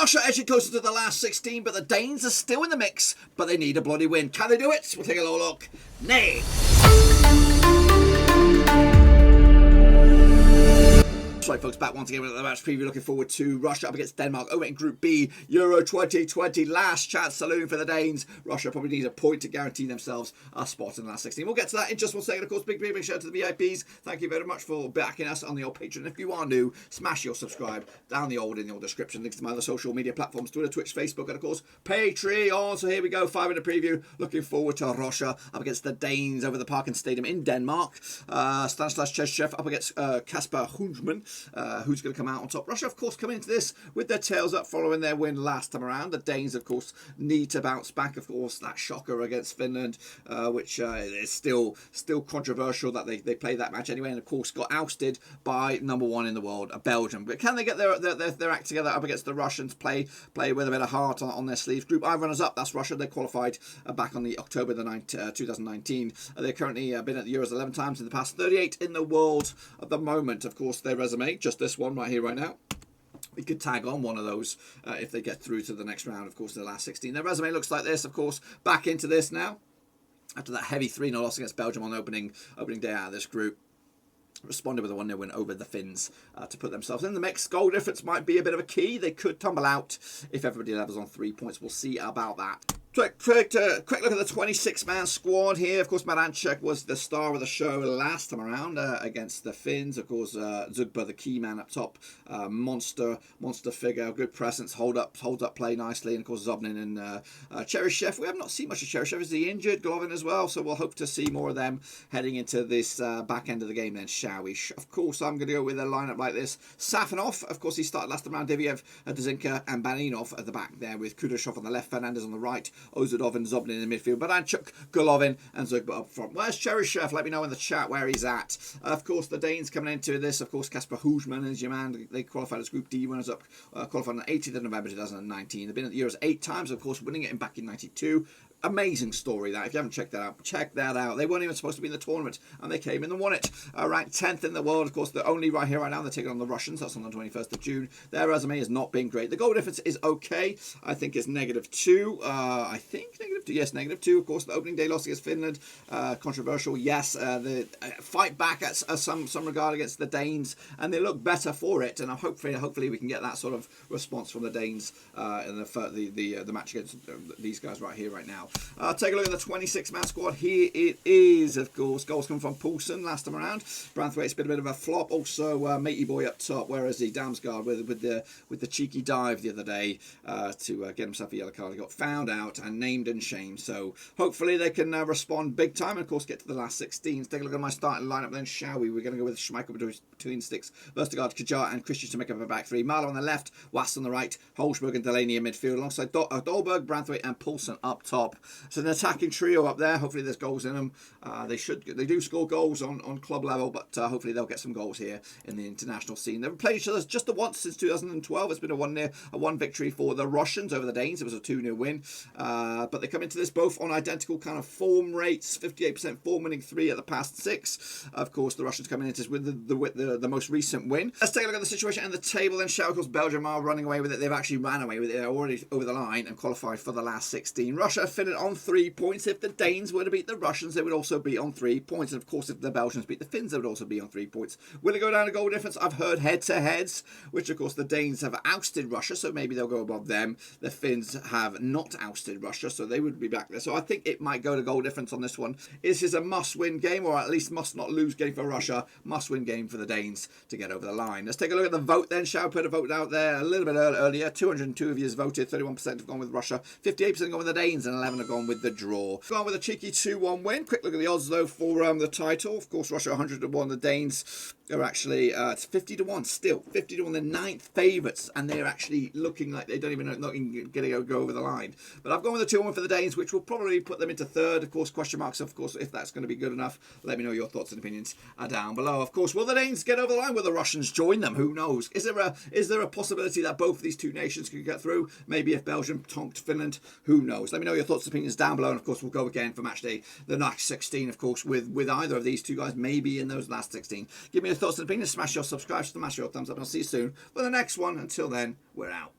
Russia edging closer to the last 16, but the Danes are still in the mix, but they need a bloody win. Can they do it? We'll take a little look. Nay. Right, folks, back once again with the match preview. Looking forward to Russia up against Denmark over in Group B, Euro 2020. Last chance saloon for the Danes. Russia probably needs a point to guarantee themselves a spot in the last 16. We'll get to that in just one second. Of course, big shout out to the VIPs. Thank you very much for backing us on the old Patreon. If you are new, smash your subscribe down in the old description. Links to my other social media platforms, Twitter, Twitch, Facebook, and of course, Patreon. So here we go, 5-minute preview. Looking forward to Russia up against the Danes over the Parken Stadium in Denmark. Stanislas Cheshchev up against Kasper Hundsman. Who's going to come out on top? Russia, of course, coming into this with their tails up following their win last time around. The Danes, of course, need to bounce back. Of course, that shocker against Finland, which is still controversial that they played that match anyway, and of course got ousted by number one in the world, Belgium. But can they get their act together up against the Russians? Play with a bit of heart on their sleeves. Group I runners up. That's Russia. They qualified back on the October the 9th, 2019. They've currently been at the Euros 11 times in the past, 38 in the world at the moment. Of course, their resume, just this one right here, right now. We could tag on one of those if they get through to the next round, of course, in the last 16. Their resume looks like this, of course, back into this now. After that heavy 3-0 loss against Belgium on the opening day out of this group. Responded with a 1-0 win over the Finns to put themselves in the mix. Goal difference might be a bit of a key. They could tumble out if everybody levels on 3 points. We'll see about that. Quick look at the 26-man squad here. Of course, Maranchuk was the star of the show last time around against the Finns. Of course, Zugba, the key man up top, monster figure, good presence, holds up play nicely. And of course, Zobnin and Cheryshev. We have not seen much of Cheryshev. Is he injured? Golovin as well. So we'll hope to see more of them heading into this back end of the game then, shall we? Of course, I'm going to go with a lineup like this. Safanov, of course, he started last time around. Divyev, Dzinka, and Baninov at the back there with Kudryashov on the left, Fernandez on the right, Ozadov and Zobnin in the midfield, Baranchuk, Golovin and Zugba up front. Where's Cheryshev? Let me know in the chat where he's at. Of course, the Danes coming into this, of course, Kasper Hundsman is your man. They qualified as Group D runners up, qualified on the 18th of November 2019. They've been at the Euros 8 times, of course, winning it back in 92. Amazing story that. If you haven't checked that out, check that out. They weren't even supposed to be in the tournament, and they came in and won it. Ranked 10th in the world, of course. They're only right here, right now. They're taking on the Russians. That's on the 21st of June. Their resume has not been great. The goal difference is okay. I think it's -2. I think -2. Yes, -2. Of course, the opening day loss against Finland, controversial. Yes, the fight back at some regard against the Danes, and they look better for it. And hopefully we can get that sort of response from the Danes in the match against these guys right here, right now. Take a look at the 26-man squad. Here it is, of course. Goals come from Poulsen last time around. Branthwaite's been a bit of a flop. Also, Matey Boy up top. Where is he? Damsgaard with the cheeky dive the other day to get himself a yellow card. He got found out and named and shamed. So hopefully they can respond big time and, of course, get to the last 16. Take a look at my starting lineup then, shall we? We're going to go with Schmeichel between sticks. Vestergaard, Kajar and Christian to make up a back three. Marlow on the left, Was on the right, Holzberg and Delaney in midfield alongside Dolberg, Branthwaite and Poulsen up top. So an attacking trio up there. Hopefully there's goals in them. They do score goals on club level, but hopefully they'll get some goals here in the international scene. They've played each other just the once since 2012. It's been a 1 victory for the Russians over the Danes. It was a 2-0 win. But they come into this both on identical kind of form rates. 58% form, winning 3 at the past 6. Of course, the Russians coming into this with the most recent win. Let's take a look at the situation and the table then. Shall, of course, Belgium are running away with it. They've actually ran away with it. They're already over the line and qualified for the last 16. Russia finished on 3 points. If the Danes were to beat the Russians, they would also be on 3 points. And of course, if the Belgians beat the Finns, they would also be on 3 points. Will it go down to goal difference? I've heard head-to-heads, which of course the Danes have ousted Russia, so maybe they'll go above them. The Finns have not ousted Russia, so they would be back there. So I think it might go to goal difference on this one. This is a must-win game, or at least must-not-lose game for Russia. Must-win game for the Danes to get over the line. Let's take a look at the vote then. Shall put a vote out there a little bit earlier. 202 of you voted. 31% have gone with Russia. 58% have gone with the Danes, and 11 have gone with the draw. Gone with a cheeky 2-1 win. Quick look at the odds though for the title. Of course, Russia 100-1. The Danes are actually it's 50-1 still. 50-1. They're 9th favourites, and they're actually looking like they don't even know, not even going to go over the line. But I've gone with the 2-1 for the Danes, which will probably put them into 3rd. Of course, question marks. Of course, if that's going to be good enough, let me know your thoughts and opinions are down below. Of course, will the Danes get over the line? Will the Russians join them? Who knows? Is there a possibility that both of these two nations could get through? Maybe if Belgium tonked Finland, who knows? Let me know your thoughts and opinions down below. And of course, we'll go again for match day, the next 16, of course, with either of these two guys, maybe in those last 16. Give me your thoughts and opinions. Smash your subscribe, smash your thumbs up, and I'll see you soon for the next one. Until then, we're out.